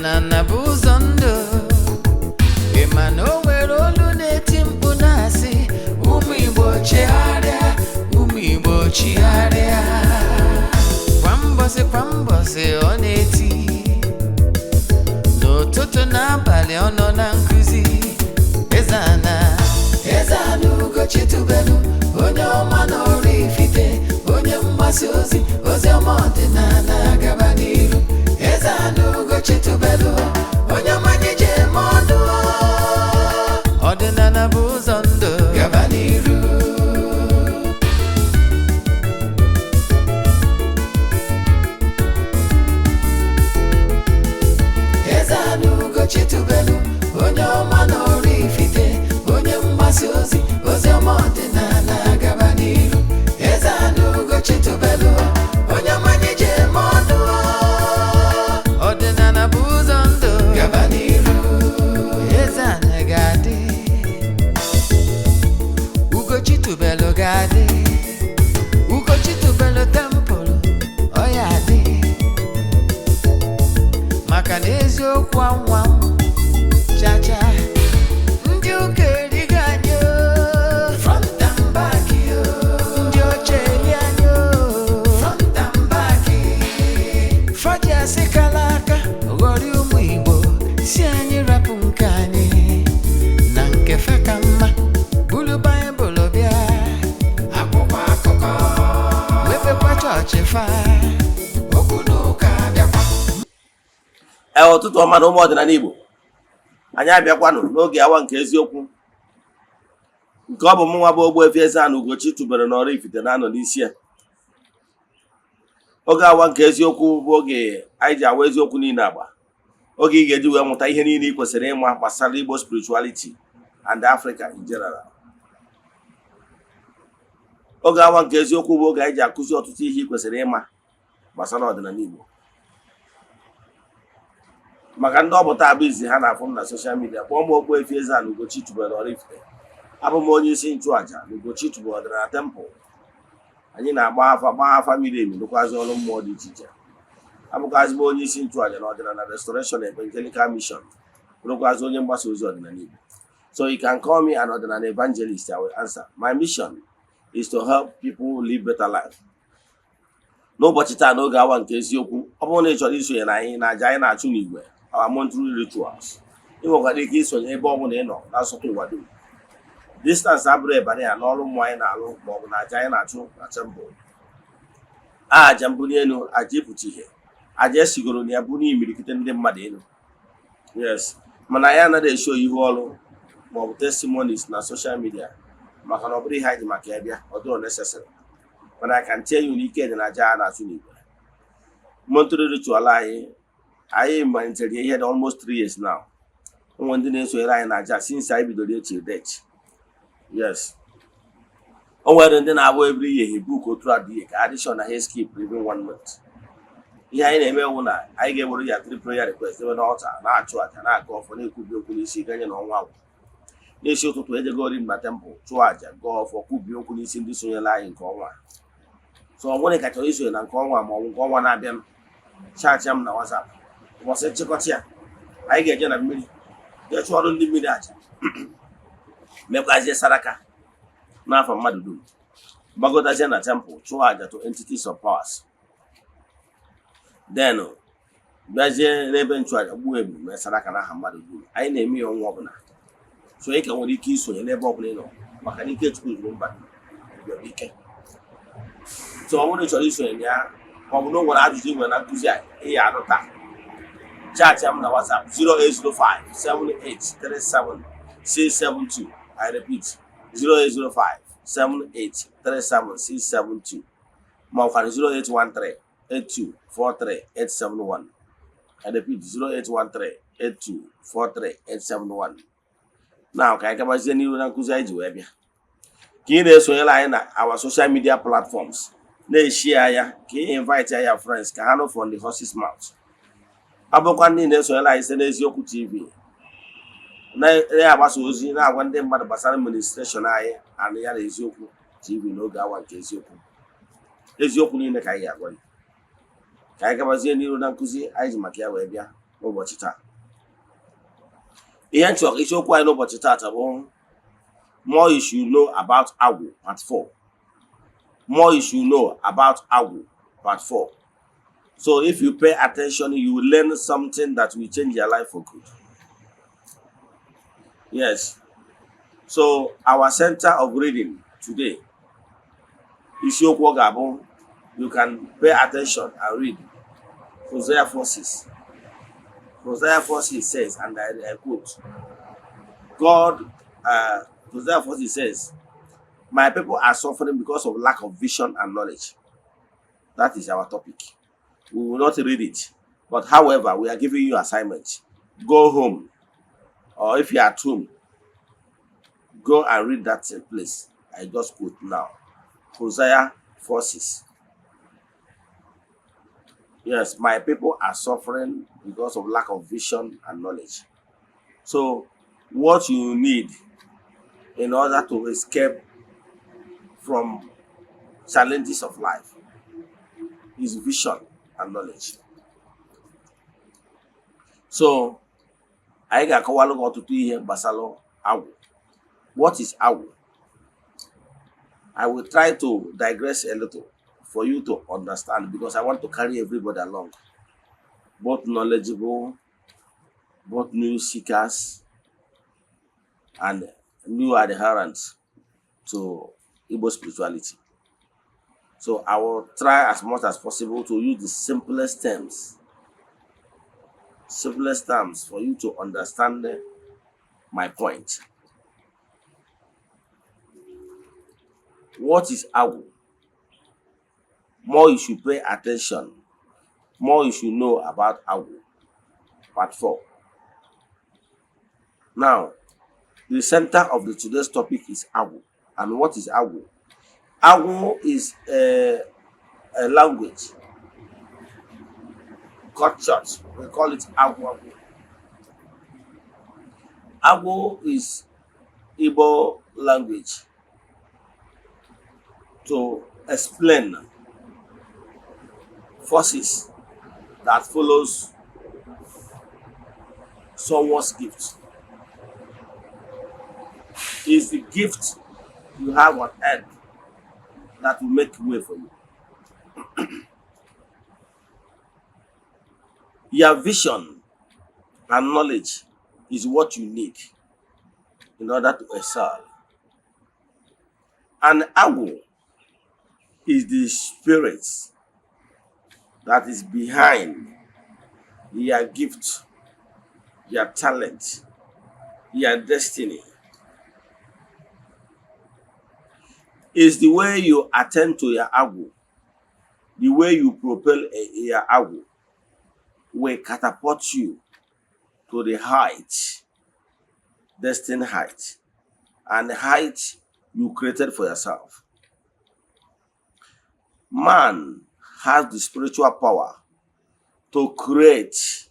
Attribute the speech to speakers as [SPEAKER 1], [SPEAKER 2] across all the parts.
[SPEAKER 1] Ọdịnala bụ ụzọ ndụ. Ị ma na o nwere olu na-eti mkpu na-asị ụmụ Igbo chigharịa, ụmụ Igbo chigharịa. Kwa mbọsị ọ na-eti, n'ụtụtụ n'abalị ọ nọ na nkuzi. Eze-Ana ugochitubelu, onye ọma na oraifite, onye mgbasa ozi, ozi ọma ọdịnala gaba n'iru. Eze-Ana ugochitubelu, onye ọma anyị ji eme ọnụ. Ọdịnala bụ ụzọ ndụ, gaba n'iru. Eze-Ana ugochitubelu, onye ọma na oraifite, onye mgbasa ozi, ozi ọma ọdịnala gaba n'iru. Eze-Ana ugochitubelu, onye ọma anyị ji eme ọnụ. Ọdịnala bụ ụzọ ndụ, gaba n'iru. Eze-Ana ga-adị, ugochitubelu ga-adị, ugochitubelu tempụl ọ ya adị, maka na eziokwu anwa chacha. Ndị ụka erigo anyị front and back, ndị oche eri anyị front and back. Fọdụ asị kala aka ghọrị ụmụ Igbo, si anyị rapụ nke anyị na nke fe ka mma. Bulu Baịbụl bịa, akwụkwọ akụkọ, mepekwa chọọchị fa, okwu n'ụka bịakwa.
[SPEAKER 2] Ụtụtụ ọma na ụmụ ọdịnala Igbo, anyị abịakwanụ n'oge awa nke eziokwu, nke ọ bụ mụ nwa bụ Ogbuefi Eze-Ana ugochitubelu na oraifite na-anọ n'isi ya. Oge awa nke eziokwu bụ oge anyị ji awa eziokwu niile agba, oge ị ga-eji wee mụta ihe niile ị kwesịrị ịma gbasara Igbo spirituality and Africa in general. Oge awa nke eziokwu bụ oge anyị ji akụzi ọtụtụ ihe ị kwesịrị ịma gbasara ọdịnala Igbo, maka ndị ọbụta abụ izi ha na-afụ m na soshal midia. Kpọọ m Ogbuefi Eze-Ana ugochitubelu na oraifite. Abụ m onye isi nchụaja na ugochitubelu ọdịnala tempụl. Anyị na-agba afa miri emi, lụkwazị ọrụ mmụọ dị iche iche. Abụkwazị m onye isi nchụaja na ọdịnala restoration evangelical mission, bụrụkwazị onye mgbasa ozi ọdịnala Igbo. So you can call me an ọdịnala evangelist. I will answer. My mission is to help people live better life. N'ụbọchị taa n'oge awa nke eziokwu, ọ bụrụ na ị chọrọ isonye na anyị na aja anyị na-achụ n'igwe, our monthly rituals, ị nwekwara ike isonye ebe ọ bụla ị nọ n'asụsụ ụwa dum. Distance abụrụ ebara ya n'ọrụ mmụọ anyị na-alụ maọbụ na aja anyị na-achụ na tempụl. Aja mbuli elu, aja ịpụta ihe, aja esigoro na ya bụ n'imirikite ndị mmadụ elu. Yes, mana anyị anaghị esho ihu ọrụ maọbụ testimonies na social media, maka na ọ bụrụ ihe anyị ji maka ya bịa, ọ dịrọ necessary. Mana I can tell you n'ike dị na aja a na-achụ n'igwe. Monthly ritual anyị malitere ihe dị almost 3 years now. Ụmụ ndị na-esonyere anyị na aja since anyị bidoro echi date. Yes, o nwere ndị na-abụ every year he book otu adịghị ka addition na ha skip even 1 month. Ihe anyị na-eme wụ na anyị ga-ewere ya 3 prayer request ebe n'ọta, na-achụ aja, na-aga ọfọ, na-ekwubi okwu n'isi ganye na ọnwa agwụ. N'isi ụtụtụ ejegori na tempụl, chụọ aja, gaa ọfọ, kwubi okwu n'isi ndị sonyere anyị nke ọnwa. So ọ nwere ka chọrọ isonye na nke ọnwa ma ọ bụ nke ọnwa na-abịa, chaatị m na WhatsApp. Ụbọchị nchịkọta ya, anyị ga-eje na mmiri jee chụọrọ ndị mmiri aja, mekwazie saraka n'afọ mmadụ dum, gbagotazie na tempụl, chụọ aja to entities of powers. Then bịazie n'ebe nchụaja gbuo ebu mee saraka n'aha mmadụ dum. Anyị na-eme ya ọnwa ọbụla, so ị ka nwere ike isonye n'ebe ọbụla ị nọ, maka na ike Chukwu zuru mba ike. So ọ bụrụ na ị chọrọ isonye ya, ma ọ bụ na o nwere ajụjụ ị nwere na nkụzi a ị ya anụ taa, chaatị m na WhatsApp 08057837672. I repeat, 08057837672. Ma ọ kwara 08138243871. I repeat, 08138243871. Na ka anyị gabazie n'ihu na nkụzi anyị ji wee bịa. Ka ị na-esonyere anyị na our social media platforms, na-eshare ya, ka ị invite ya friends ka ha nụ from the horse's mouth. Abụkwa ndị na-esonyere anyị site n'Eziokwu TV, na-agbasa ozi na-agwa ndị mmadụ gbasara administration anyị anụ ya na Eziokwu TV n'oge awa nke eziokwu. Eziokwu niile ka anyị ga-agwa gị. Ka anyị gabazie n'ihu na nkụzi anyị ji maka ya wee bịa. ụbọchị taa. Ihe nchọ isiokwu anyị n'ụbọchị taa bụ more you should know about agwu part 4. More you should know about agwu part 4. So if you pay attention, you will learn something that will change your life for good. Yes. So our center of reading today, isiokwu ga-abụ, you can pay attention and read Hosea 4:6. Hosea 4:6 says, and I quote, Hosea 4:6 says, my people are suffering because of lack of vision and knowledge. That is our topic. We will not read it, but however, we are giving you assignment. Go home, or if you are at home, go and read that place I just quote now. Hosea 4:6. Yes, my people are suffering because of lack of vision and knowledge. So what you need in order to escape from challenges of life is vision and knowledge. So anyị ga-akọwalụ gị ọtụtụ ihe gbasara agwụ. What is agwụ? I will try to digress a little for you to understand, because I want to carry everybody along, both knowledgeable, both new seekers, and new adherents to Igbo spirituality. So I will try as much as possible to use the simplest terms for you to understand my point. What is agwu? More you should pay attention. More you should know about agwu. Part 4. Now, the center of today's topic is agwu. And what is agwu? Agwu is a language. Cut short, we call it agwu. Agwu is Igbo language to explain forces that follows someone's gift. Is the gift you have on earth that will make way for you. Your vision and knowledge is what you need in order to excel. And agwu is the spirit that is behind your gift, your talent, your destiny. Is the way you attend to your agwu, the way you propel your agwu, will catapult you to the height, destined height, and the height you created for yourself. Man has the spiritual power to create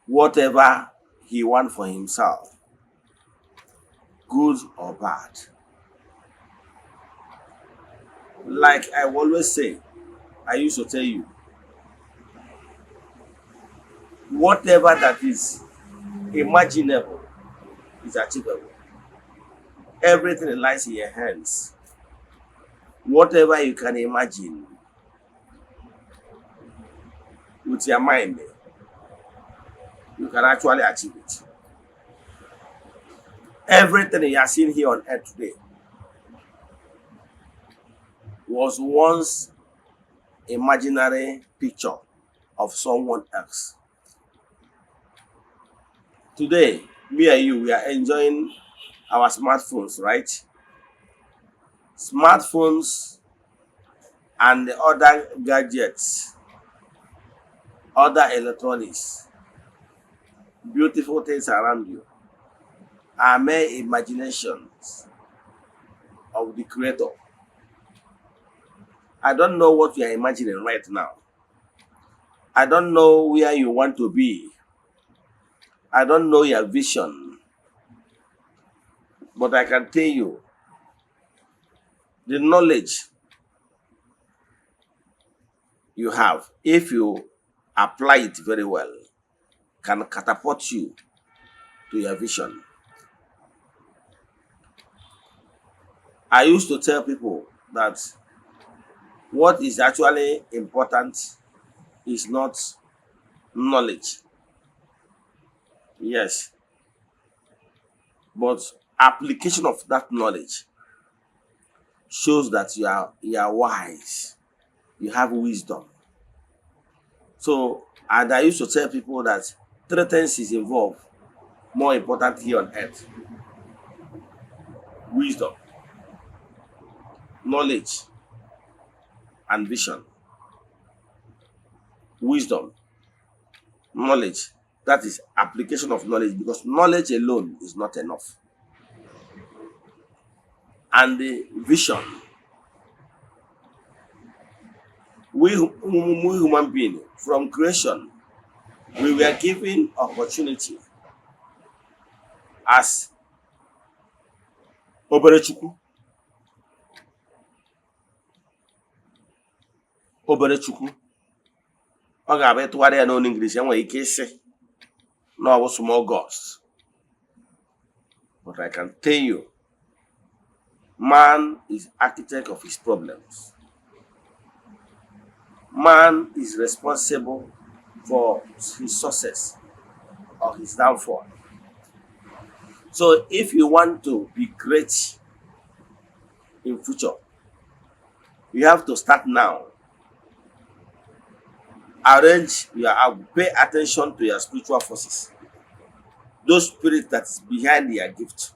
[SPEAKER 2] whatever he wants for himself, good or bad. Like I always say, I used to tell you, whatever that is imaginable is achievable. Everything lies in your hands. Whatever you can imagine with your mind, you can actually achieve it. Everything you are seeing here on earth today was once imaginary picture of someone else. Today, me and you, we are enjoying our smartphones, right? Smartphones and the other gadgets, other electronics, beautiful things around you are mere imaginations of the Creator. I don't know what you are imagining right now. I don't know where you want to be. I don't know your vision. But I can tell you, the knowledge you have, if you apply it very well, can catapult you to your vision. I used to tell people that what is actually important is not knowledge. Yes, but application of that knowledge shows that you are wise, you have wisdom. So, and I used to tell people that three things is involved more important here on earth: wisdom, knowledge, and vision. Wisdom, knowledge, that is application of knowledge, because knowledge alone is not enough. And the vision. We human beings, from creation, we were given opportunity as Oberechukwu. Oberechukwu. Ọ ga-abụ ịtụgharị ya n'onu English, enwere ike ịsị na ọ bụ small gods. But I can tell you, man is architect of his problems. Man is responsible for his success or his downfall. So if you want to be great in future, you have to start now. Arrange your, pay attention to your spiritual forces, those spirits that is behind your gift.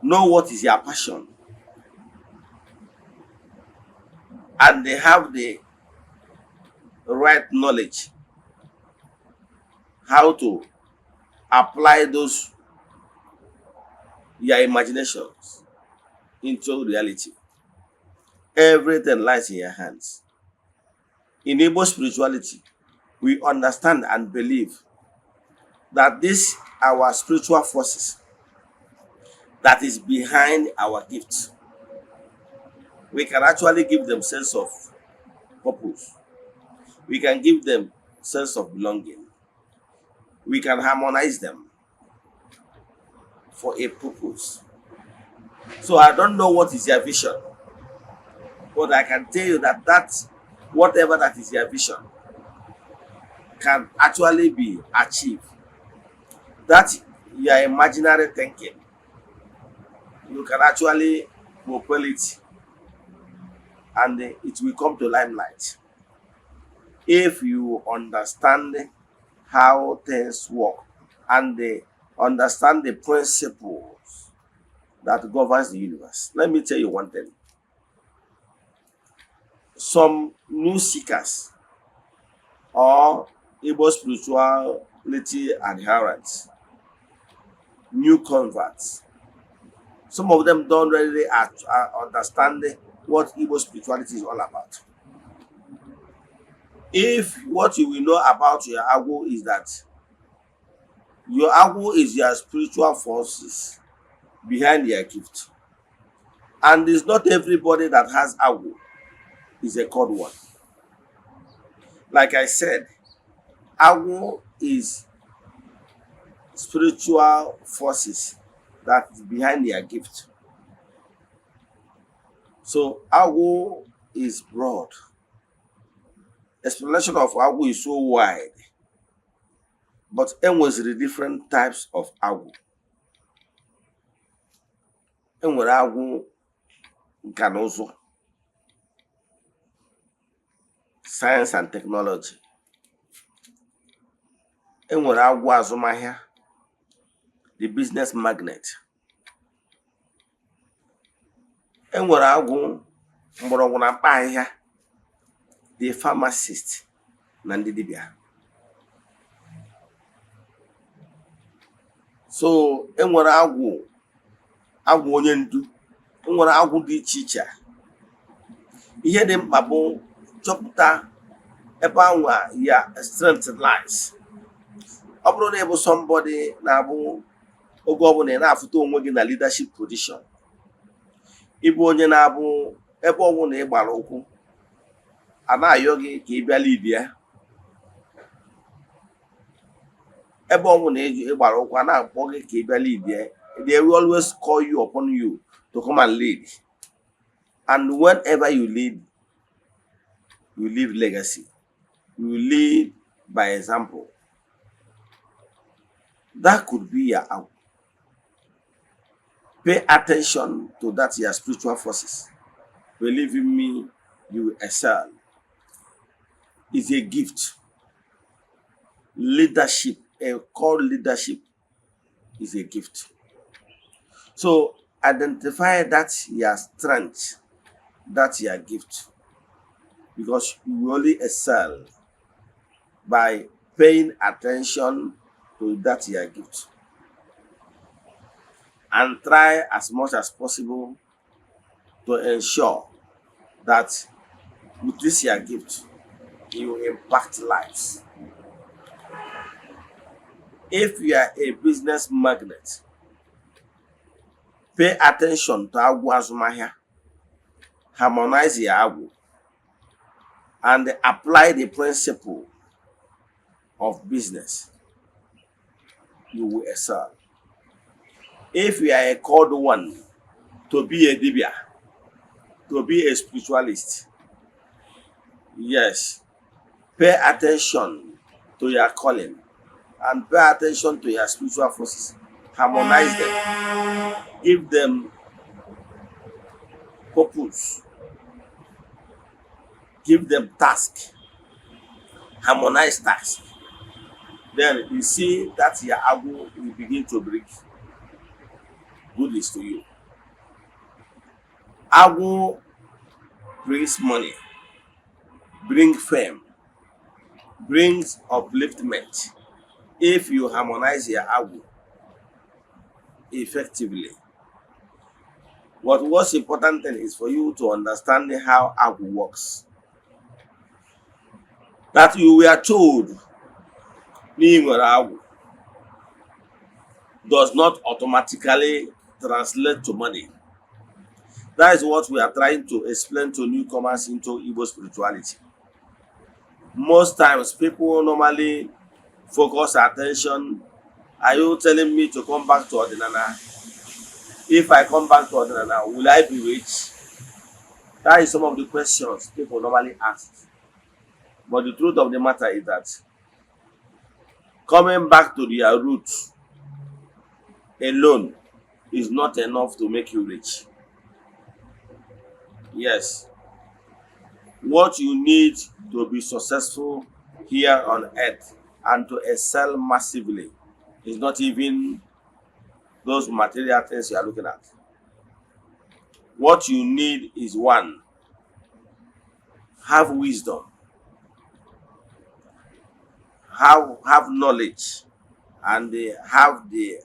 [SPEAKER 2] Know what is your passion, and they have the right knowledge how to apply those your imaginations into reality. Everything lies in your hands. In Igbo spirituality, we understand and believe that these our spiritual forces that is behind our gifts. We can actually give them sense of purpose. We can give them sense of belonging. We can harmonize them for a purpose. So I don't know what is your vision, but I can tell you that whatever that is your vision can actually be achieved. That your imaginary thinking, you can actually propel it, and it will come to limelight if you understand how things work and understand the principles that governs the universe. Let me tell you one thing. Some new seekers or Igbo spirituality adherents, new converts, some of them don't really understand what Igbo spirituality is all about. If what you will know about your agwu is that your agwu is your spiritual forces behind your gift, and it's not everybody that has agwu is a called one. Like I said, agwu is spiritual forces that is behind your gift. So agwu is broad. Explanation of agwu is so wide, but was the different types of agwu. Enwere agwu nka na ụzụ, science and technology. Enwere agwu azụmahịa, the business magnet. Enwere agwu mgbọrọgwụ na mkpa ahịhịa, the pharmacist na ndị dibịa. So enwere agwu onye ndu, enwere agwu dị iche iche. Ihe dị mkpa bụ chọpụta ebe anwa ya strength lies. Ọ bụrụ na ịbụ somebody na-abụ oge ọbụla ị na-afụta onwe gị na leadership position, ịbụ onye na-abụ ebe ọbụla ị gbara ụkwụ a na-ayọ gị ka ị bịa lead ya, ebe ọ bụ na ịgbara ụkwụ a na-akpọ gị ka ị bịa lead there. They will always call you upon you to come and lead. And whenever you lead, you leave legacy. You lead by example. That could be your out. Pay attention to that your spiritual forces. Believe in me, you will excel. It's a gift. Leadership, a called leadership, is a gift. So identify that your strength, that's your gift, because you will only excel by paying attention to that your gift, and try as much as possible to ensure that with this your gift you impact lives. If you are a business magnate, pay attention to agwu azụmahịa, harmonize your agwu, and apply the principle of business. You will excel. If you are a called one to be a dibia, to be a spiritualist, yes, pay attention to your calling and pay attention to your spiritual forces. Harmonize them. Give them purpose. Give them task. Harmonize task. Then you see that your agwu will begin to bring goodness to you. Agwu brings money, brings fame, brings upliftment. If you harmonize your agwu effectively. What's important then is for you to understand how agwu works. That you were told agwu does not automatically translate to money. That is what we are trying to explain to newcomers into Igbo spirituality. Most times people normally focus attention. Are you telling me to come back to Eze-Ana? If I come back to Eze-Ana, will I be rich? That is some of the questions people normally ask. But the truth of the matter is that coming back to their roots alone is not enough to make you rich. Yes. What you need to be successful here on earth and to excel massively is not even those material things you are looking at. What you need is one, have wisdom, have knowledge, and have the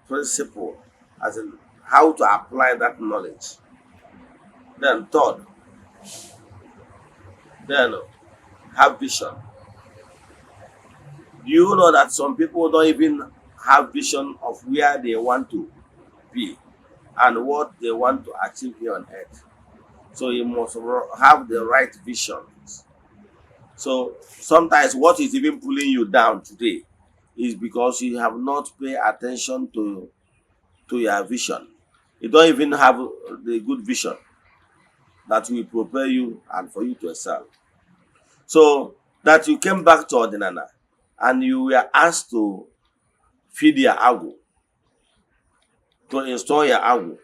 [SPEAKER 2] principle, as in how to apply that knowledge. Then third, then have vision. Do you know that some people don't even have vision of where they want to be and what they want to achieve here on earth? So you must have the right visions. So sometimes what is even pulling you down today is because you have not paid attention to your vision. You don't even have the good vision that will prepare you and for you to excel. So that you came back to Eze-Ana and you were asked to feed your agwu, to install your agwu.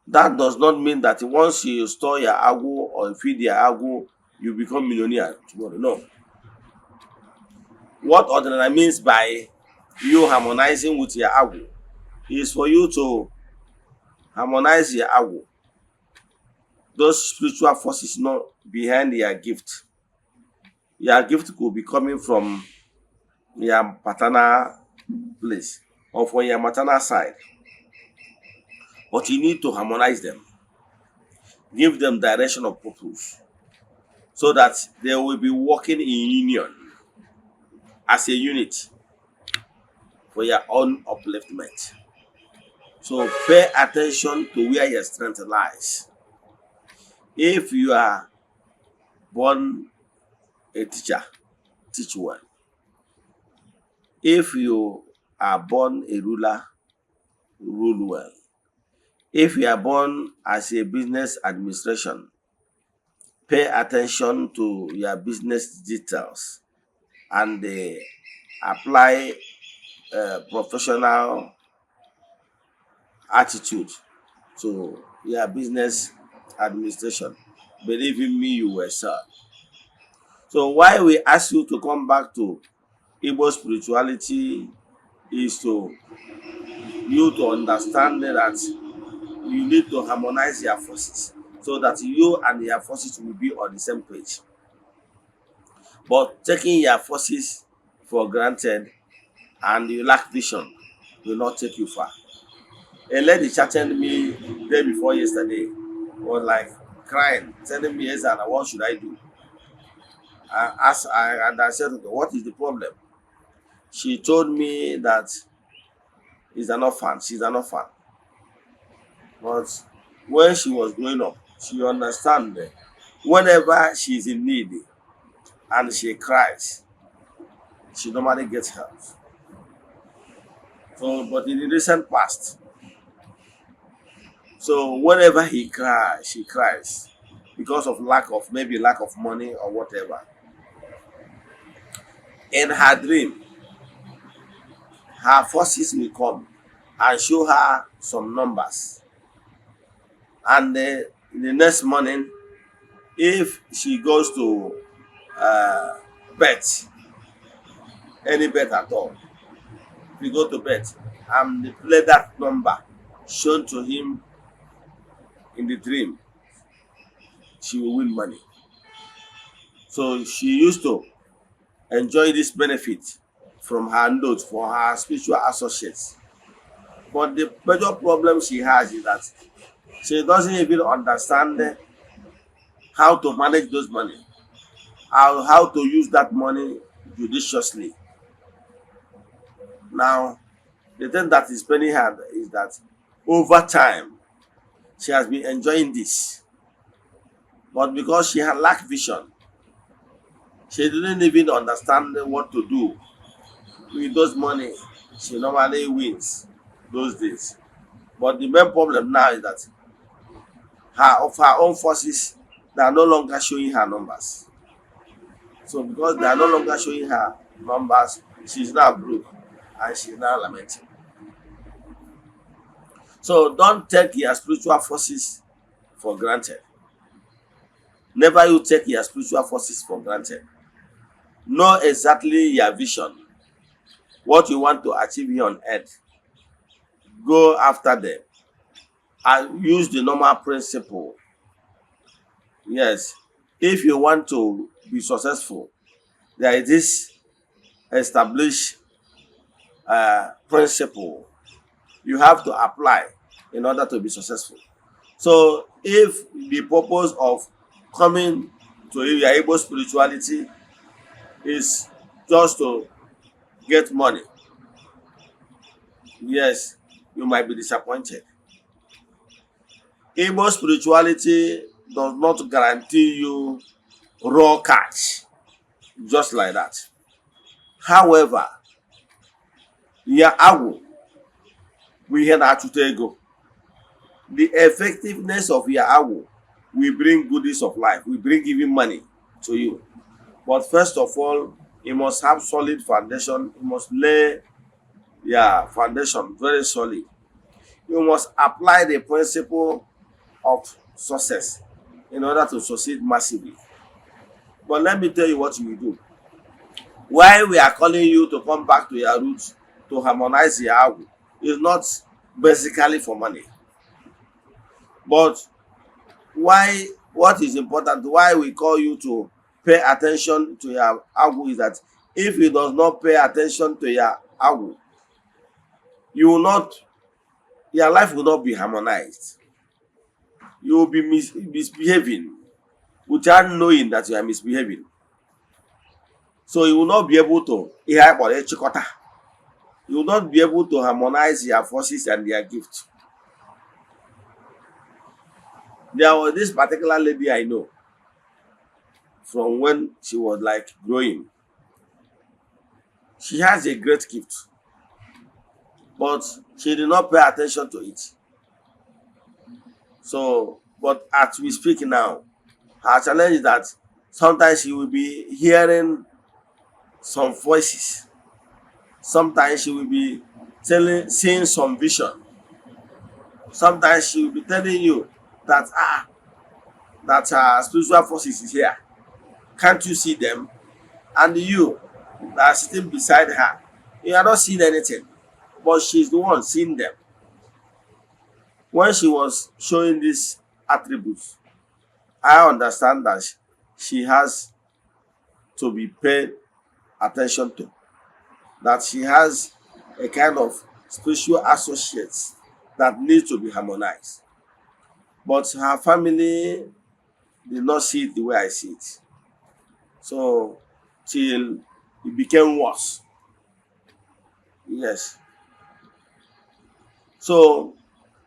[SPEAKER 2] That does not mean that once you install your agwu or feed your agwu, you become millionaire tomorrow. No. What Eze-Ana means by you harmonizing with your agwu is for you to harmonize your agwu. Those spiritual forces not behind your gift. Your gift could be coming from your paternal place or from your maternal side. But you need to harmonize them. Give them direction of purpose so that they will be working in union as a unit for your own upliftment. So pay attention to where your strength lies. If you are born a teacher, teach well. If you are born a ruler, rule well. If you are born as a business administration, pay attention to your business details and apply professional attitude to your business administration. Believe in me, you will sir. So why we ask you to come back to Igbo spirituality is to you to understand that you need to harmonize your forces so that you and your forces will be on the same page. But taking your forces for granted and you lack vision will not take you far. A lady chatted me day before yesterday, was like crying, telling me, Eze-Ana, what should I do? And I said, okay, what is the problem? She told me that she's an orphan. But when she was growing up, she understand that whenever she's in need and she cries, she normally gets help. So, but in the recent past, so whenever she cries because of lack of money or whatever. In her dream, her forces will come and show her some numbers. And the next morning, if she goes to bet, any bet at all, if you go to bet and they play that number shown to him in the dream, she will win money. So she used to enjoy this benefit from her notes for her spiritual associates. But the major problem she has is that she doesn't even understand how to manage those money, how to use that money judiciously. Now, the thing that is paining her is that over time, she has been enjoying this. But because she had lacked vision, she didn't even understand what to do with those money she normally wins those days. But the main problem now is that her own forces, they are no longer showing her numbers. So because they are no longer showing her numbers, she's now broke and she's now lamenting. So don't take your spiritual forces for granted. Never you take your spiritual forces for granted. Know exactly your vision, what you want to achieve here on earth. Go after them and use the normal principle. Yes, if you want to be successful, there is this established principle you have to apply in order to be successful. So if the purpose of coming to your Igbo spirituality is just to get money, yes, you might be disappointed. Igbo spirituality does not guarantee you raw cash just like that. However, your agwu we hear that ego. The effectiveness of your agwu will bring goodies of life, will bring even money to you. But first of all, you must have solid foundation. You must lay your foundation very solid. You must apply the principle of success in order to succeed massively. But let me tell you what you will do. Why we are calling you to come back to your roots, to harmonize your agwu, is not basically for money. But what is important, why we call you to pay attention to your agwu is that if you does not pay attention to your agwu, your life will not be harmonized. You will be misbehaving without knowing that you are misbehaving. So you will not be able to you will not be able to harmonize your forces and their gifts. There was this particular lady I know from when she was like growing. She has a great gift, but she did not pay attention to it. So, but as we speak now, her challenge is that sometimes she will be hearing some voices. Sometimes she will be seeing some vision. Sometimes she will be telling you that spiritual forces is here. Can't you see them? And you that are sitting beside her, you are not seeing anything, but she's the one seeing them. When she was showing these attributes, I understand that she has to be paid attention to, that she has a kind of spiritual associates that need to be harmonized. But her family did not see it the way I see it. So till it became worse. Yes. So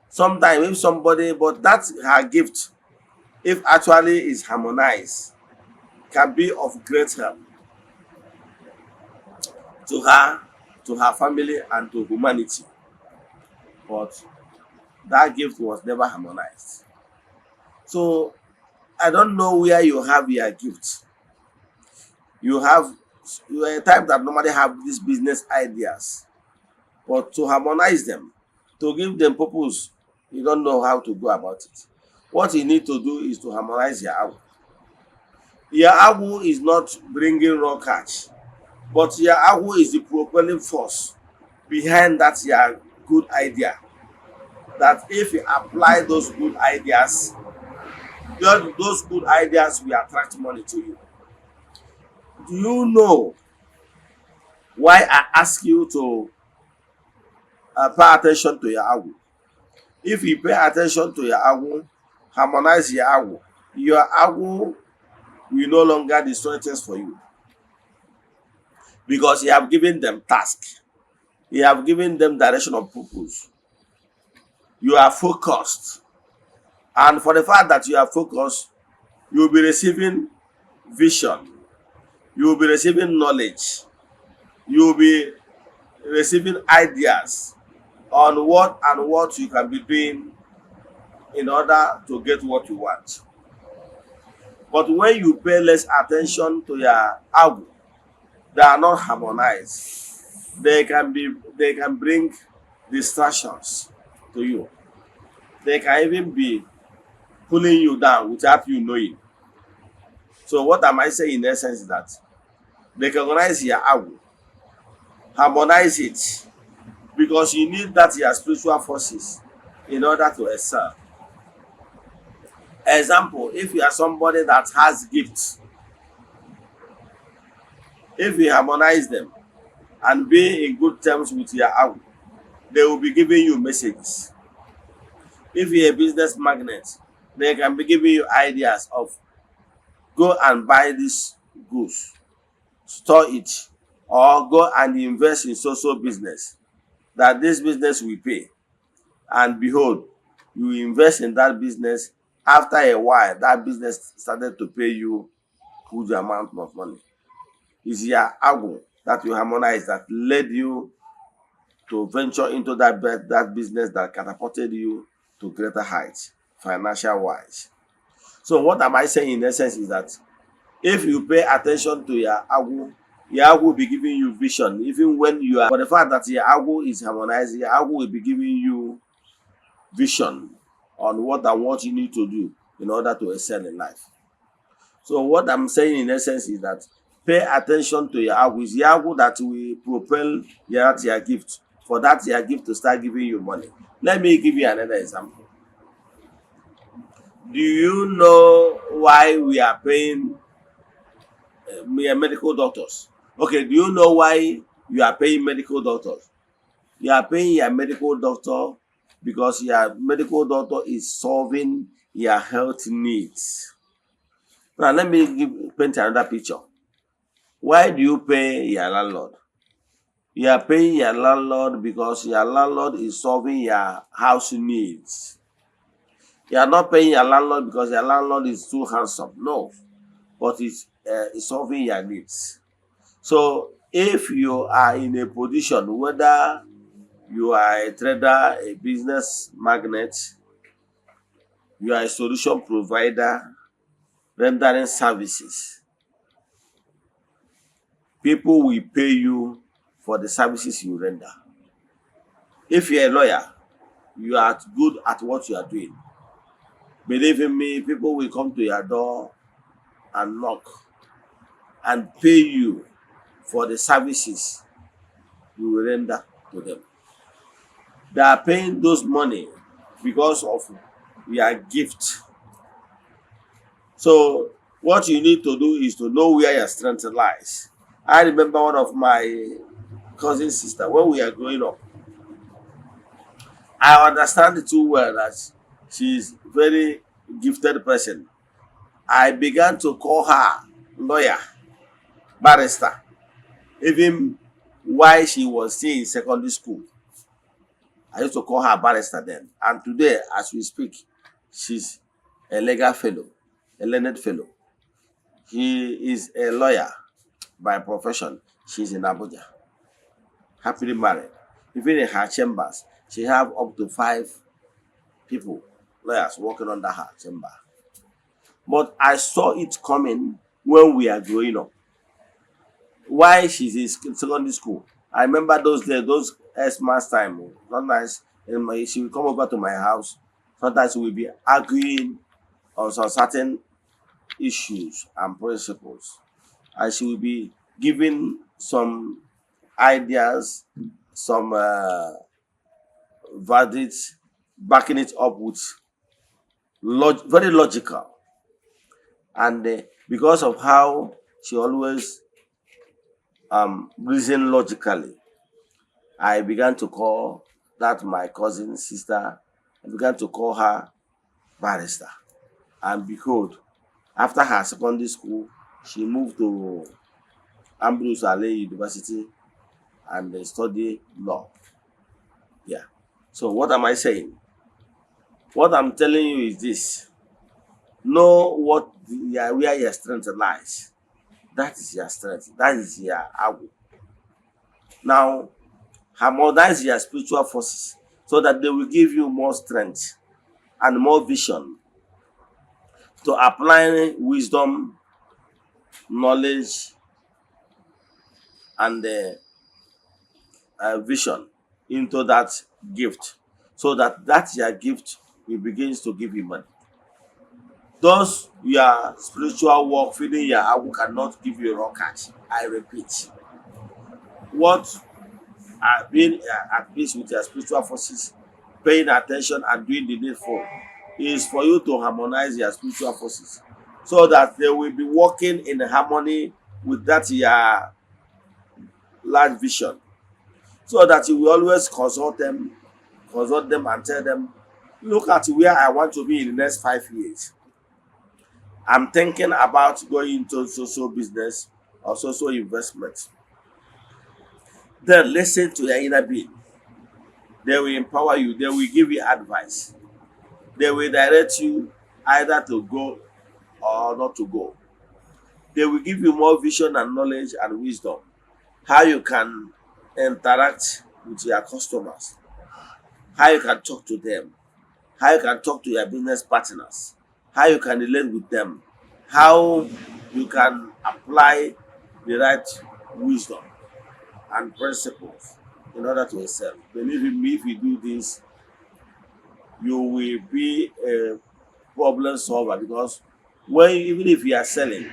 [SPEAKER 2] sometimes if somebody, but that's her gift, if actually is harmonized, can be of great help to her family, and to humanity. But that gift was never harmonized. So I don't know where you have your gift. You are a type that normally have these business ideas, but to harmonize them, to give them purpose, you don't know how to go about it. What you need to do is to harmonize your agwu. Your agwu is not bringing raw catch, but your agwu is the propelling force behind that your good idea. That if you apply those good ideas, those good ideas will attract money to you. Do you know why I ask you to pay attention to your agwu? If you pay attention to your agwu, harmonize your agwu will no longer destroy things for you, because you have given them task, you have given them direction of purpose, you are focused, and for the fact that you are focused, you will be receiving vision, you will be receiving knowledge, you will be receiving ideas on what you can be doing in order to get what you want. But when you pay less attention to your agwu, they are not harmonized. They can bring distractions to you. They can even be pulling you down without you knowing. So what am I saying in essence is that recognize your agwu, harmonize it, because you need that your spiritual forces in order to excel. Example, if you are somebody that has gifts, if you harmonize them and be in good terms with your agwu, they will be giving you messages. If you're a business magnet, they can be giving you ideas of go and buy this goods, store it, or go and invest in social business, that this business will pay. And behold, you invest in that business. After a while, that business started to pay you huge amount of money. It's your agwu that you harmonize that led you to venture into that business that catapulted you to greater heights, financial wise. So what am I saying in essence is that if you pay attention to your agwu will be giving you vision, even when you are. For the fact that your agwu is harmonized, your agwu will be giving you vision on what you need to do in order to excel in life. So what I'm saying in essence is that pay attention to your agwu. It's your agwu that will propel your gift, for that your gift to start giving you money. Let me give you another example. Do you know why we are paying medical doctors? Okay, do you know why you are paying medical doctors? You are paying your medical doctor because your medical doctor is solving your health needs. Now, let me paint another picture. Why do you pay your landlord? You are paying your landlord because your landlord is solving your house needs. You are not paying your landlord because your landlord is too handsome. No, but it's solving your needs. So If you are in a position, whether you are a trader, a business magnate, you are a solution provider rendering services, people will pay you for the services you render. If you're a lawyer, you are good at what you are doing. Believe in me, people will come to your door and knock and pay you for the services you will render to them. They are paying those money because of your gift. So what you need to do is to know where your strength lies. I remember one of my cousin sister when we are growing up. I understand it too well that she is very gifted person. I began to call her lawyer, barrister, even while she was still in secondary school. I used to call her barrister then. And today, as we speak, she's a legal fellow, a learned fellow. She is a lawyer by profession. She's in Abuja, happily married. Even in her chambers, she have up to 5 people, lawyers, working under her chamber. But I saw it coming when we are growing up. Why she's in secondary school? I remember those days, those Xmas time. Sometimes she will come over to my house. Sometimes we will be arguing on some certain issues and principles. And she will be giving some ideas, some verdicts, backing it up with very logical. And because of how she always reason logically, I began to call that my cousin sister. I began to call her barrister. And behold, after her secondary school, she moved to Ambrose Ale University and studied law. Yeah. So what am I saying? What I'm telling you is this. Know where your strength lies. That is your strength. That is your agwu. Now, harmonize your spiritual forces so that they will give you more strength and more vision to apply wisdom, knowledge, and vision into that gift, so that your gift will begin to give you money. Thus, your spiritual work, feeding your agwu, cannot give you a rocket. I repeat. What being at peace with your spiritual forces, paying attention and doing the needful, is for you to harmonize your spiritual forces so that they will be working in harmony with that your large vision. So that you will always consult them and tell them, look at where I want to be in the next 5 years. I'm thinking about going into social business or social investment. Then listen to your inner being. They will empower you. They will give you advice. They will direct you either to go or not to go. They will give you more vision and knowledge and wisdom. How you can interact with your customers. How you can talk to them. How you can talk to your business partners. How you can relate with them. How you can apply the right wisdom and principles in order to excel. Believe in me, if you do this, you will be a problem solver, because even if you are selling,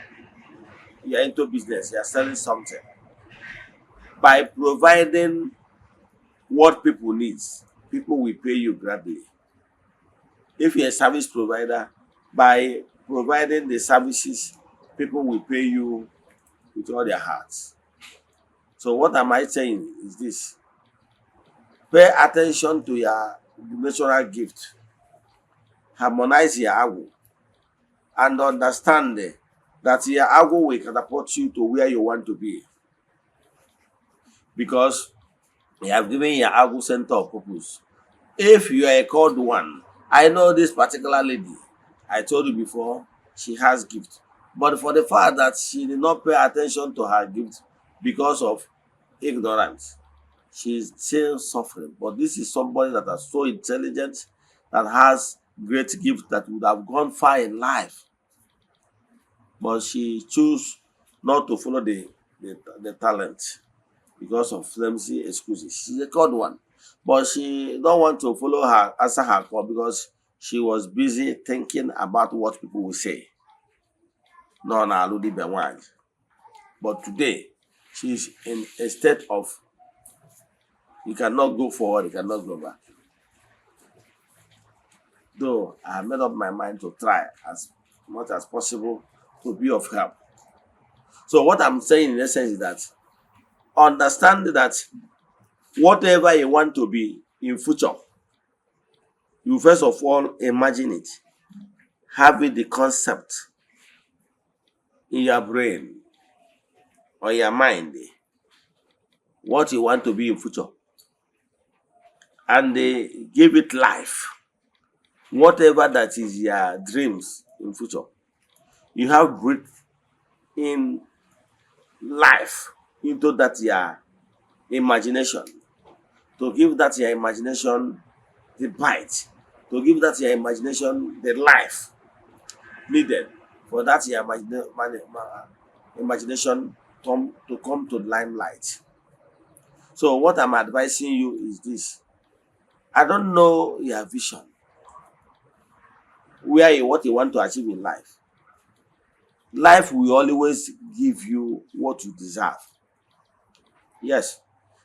[SPEAKER 2] you are into business, you are selling something. By providing what people need, people will pay you gradually. If you're a service provider, by providing the services, people will pay you with all their hearts. So what am I saying is this. Pay attention to your natural gift. Harmonize your agwu. And understand that your agwu will catapult you to where you want to be. Because you have given your agwu center of purpose. If you are a called one, I know this particular lady, I told you before, she has gift. But for the fact that she did not pay attention to her gift because of ignorant. She's still suffering. But this is somebody that is so intelligent, that has great gift, that would have gone far in life. But she chose not to follow the talent because of flimsy excuses. She's a good one. But she don't want to follow her, answer her call, because she was busy thinking about what people will say. No, na aludi benwaj. But today, she's in a state of, you cannot go forward, you cannot go back. Though I have made up my mind to try as much as possible to be of help. So what I'm saying in essence is that understand that whatever you want to be in future, you first of all imagine it, having the concept in your brain or your mind, what you want to be in future, and they give it life. Whatever that is your dreams in future, you have breathed in life into that your imagination, to give that your imagination the bite, to give that your imagination the life needed for that your imagination to come to limelight. So what I'm advising you is this: I don't know your vision, what you want to achieve in life. Life will always give you what you deserve. Yes,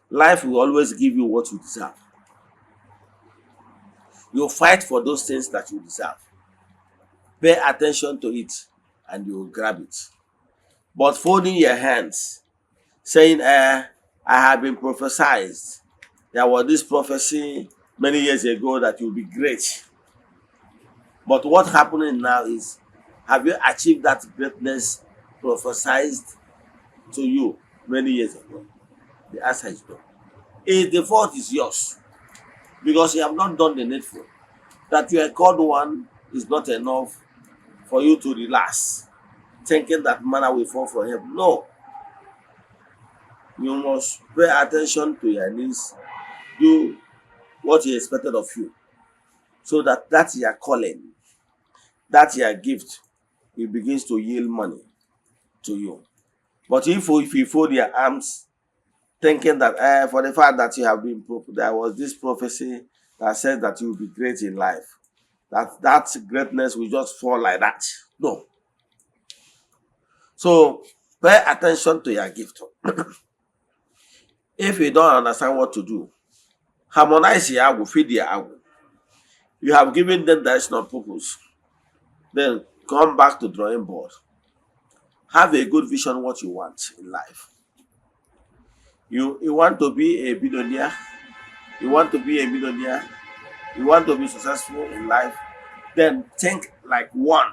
[SPEAKER 2] life will always give you what you deserve. You fight for those things that you deserve. Pay attention to it and you will grab it. But folding your hands, saying, I have been prophesied. There was this prophecy many years ago that you'll be great. But what's happening now is, have you achieved that greatness prophesied to you many years ago? The answer is no. If the fault is yours, because you have not done the needful. That you are called one is not enough for you to relax, thinking that manna will fall from heaven. No. You must pay attention to your needs, do what is expected of you, so that that's your calling, that's your gift, it begins to yield money to you. But if you fold your arms, thinking that for the fact that you have been, there was this prophecy that said that you will be great in life, that greatness will just fall like that. No. So pay attention to your gift. If you don't understand what to do, harmonize your agwu, feed your agwu. You have given them direction of purpose. Then come back to drawing board. Have a good vision what you want in life. You want to be a billionaire. You want to be a millionaire. You want to be successful in life. Then think like one.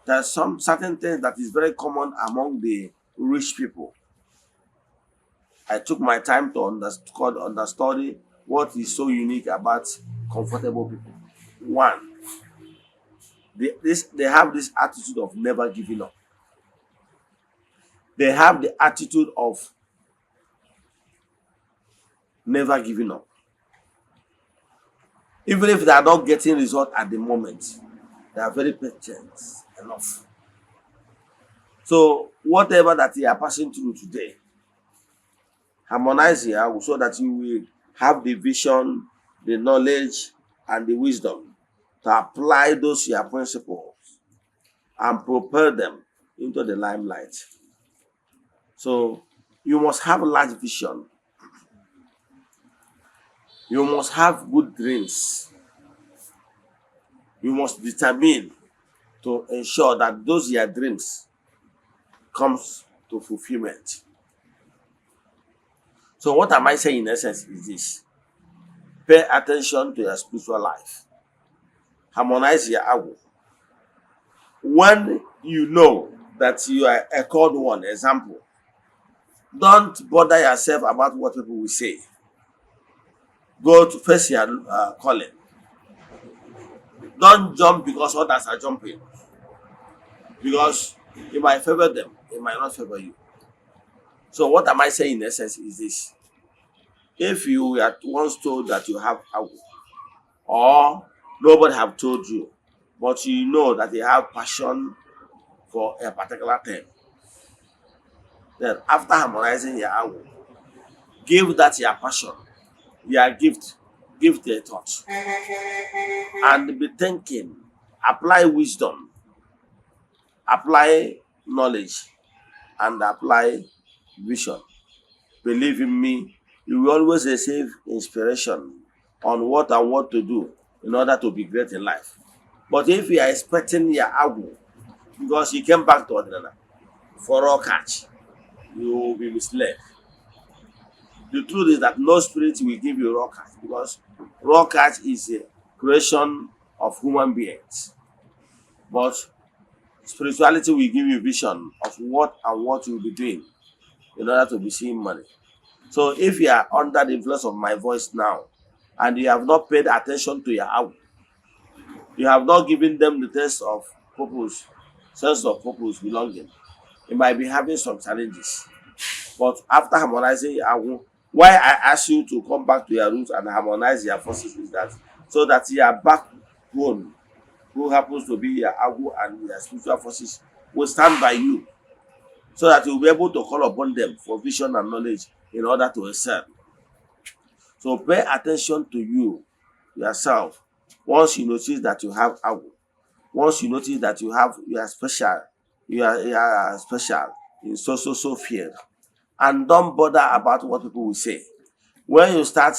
[SPEAKER 2] There's some certain things that is very common among the rich people. I took my time to understudy what is so unique about comfortable people. One, they have this attitude of never giving up. They have the attitude of never giving up. Even if they are not getting results at the moment, they are very patient enough. So whatever that you are passing through today, harmonize here so that you will have the vision, the knowledge, and the wisdom to apply those your principles and propel them into the limelight. So you must have a large vision. You must have good dreams. You must determine to ensure that those your dreams comes to fulfillment. So what am I saying in essence is this: pay attention to your spiritual life. Harmonize your agwu. When you know that you are a called one, example, don't bother yourself about what people will say. Go to face your calling. Don't jump because others are jumping. Because it might favor them, it might not favor you. So what am I saying in essence is this: if you were once told that you have agwu, or nobody have told you, but you know that you have passion for a particular thing, then after harmonizing your agwu, give that your passion, your gift, give it a thought, and be thinking, apply wisdom, apply knowledge, and apply vision. Believe in me, you will always receive inspiration on what and what to do in order to be great in life. But if you are expecting your agwu because you came back to Ordinana for raw catch, you will be misled. The truth is that no spirit will give you raw catch, because raw catch is a creation of human beings. But spirituality will give you vision of what and what you will be doing in order to be seeing money. So if you are under the influence of my voice now and you have not paid attention to your agwu, you have not given them the sense of purpose, belonging, you might be having some challenges. But after harmonizing your agwu, why I ask you to come back to your roots and harmonize your forces is that so that your backbone, who happens to be your agwu and your spiritual forces, will stand by you, so that you'll be able to call upon them for vision and knowledge in order to excel. So pay attention to you, yourself. Once you notice that you have agwu, once you notice that you are special, you are special in so field, and don't bother about what people will say. When you start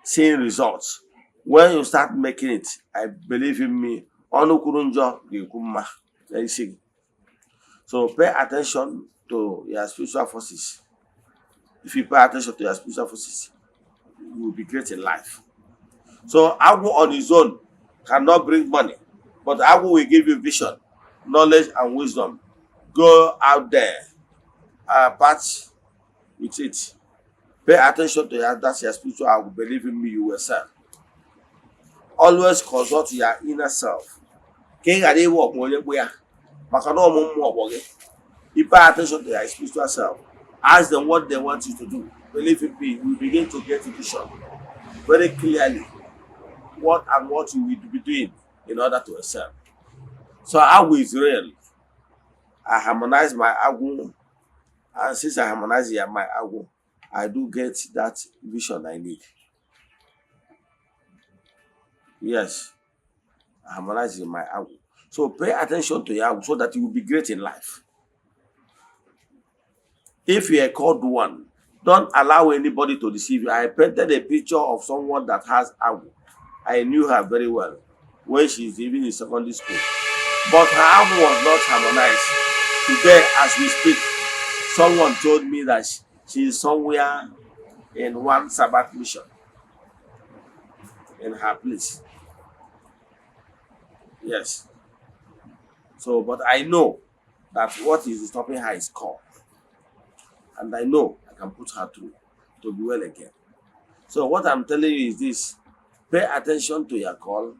[SPEAKER 2] seeing results, when you start making it, I believe in me, ọnụ kwuru njọ ga-ekwu mma n'isi. So pay attention to your spiritual forces. If you pay attention to your spiritual forces, you will be great in life. So agwu on his own cannot bring money, but agwu will give you vision, knowledge, and wisdom. Go out there, patch with it. Pay attention to that's your spiritual agwu. Believe in me, you will serve. Always consult your inner self. You pay attention to your spiritual self. Ask them what they want you to do. Believe in me, you will begin to get vision very clearly, what and what you will be doing in order to excel. So agwu is real. I harmonize my agwu, and since I harmonize my agwu, I do get that vision I need. Yes, I harmonize my agwu. So pay attention to your agwu so that you will be great in life. If you are called one, don't allow anybody to deceive you. I painted a picture of someone that has agwu. I knew her very well when she's even in secondary school. But her agwu was not harmonized. Today, as we speak, someone told me that she is somewhere in one Sabbath mission in her place. Yes. So, but I know that what is stopping her is call. And I know I can put her through to be well again. So what I'm telling you is this: pay attention to your call.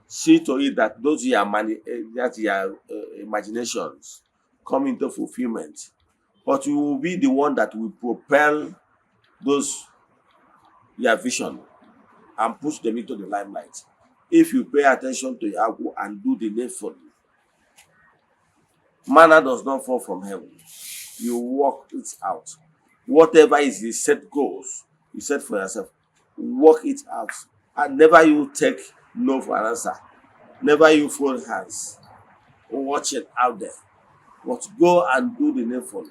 [SPEAKER 2] See to it that those your imaginations come into fulfillment. But you will be the one that will propel those your vision and push them into the limelight. If you pay attention to your agwu and do the needful, manna does not fall from heaven. You work it out. Whatever is the set goals you set for yourself, work it out. And never you take no for an answer. Never you fold hands. Watch it out there. But go and do the needful.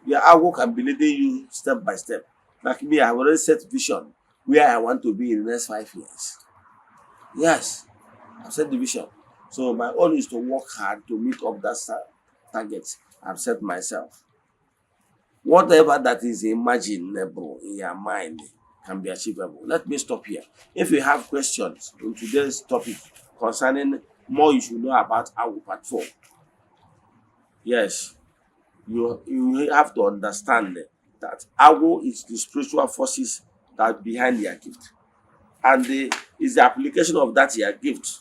[SPEAKER 2] Your agwu can be leading you step by step. Like me, I have already set vision where I want to be in the next 5 years. Yes, I've set the vision. So my own is to work hard to meet up that target I've set myself. Whatever that is imaginable in your mind can be achievable. Let me stop here. If you have questions on today's topic concerning more you should know about agwu part 4, yes, you have to understand that agwu is the spiritual forces that behind your gift. And it's the application of that your gift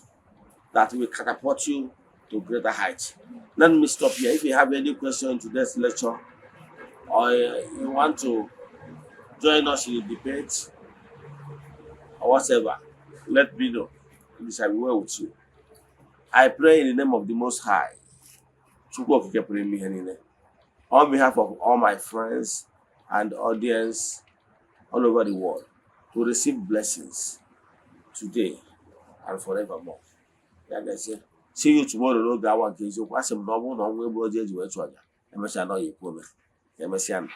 [SPEAKER 2] that will catapult you to greater heights. Let me stop here. If you have any question in today's lecture, or you want to join us in the debate or whatever, let me know. It shall be well with you. I pray in the name of the Most High, Chukwu Okike pụrụ ime ihe niile, on behalf of all my friends and audience all over the world, to receive blessings today and forevermore. Ya ga-esi, see you tomorrow n'oge awa nke eziokwu. Asị m na ọ bụrụ na ọnwa egbu oji eji wee chụ aja, emesịa na ọ ya ekwu ome. Emesịa.